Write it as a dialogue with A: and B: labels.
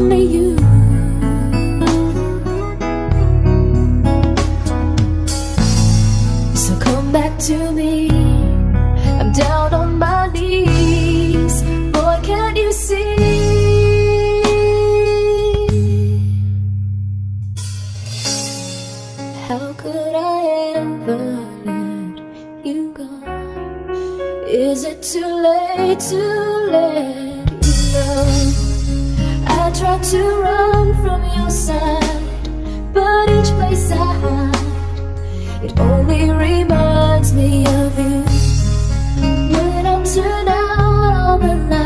A: only you. So come back to me, I'm down on my knees. Boy, can't you see? How could I ever let you go? Is it too late to let you know? I tried to run from your side, but each place I hide, it only reminds me of you. When I'm turned out all the lights,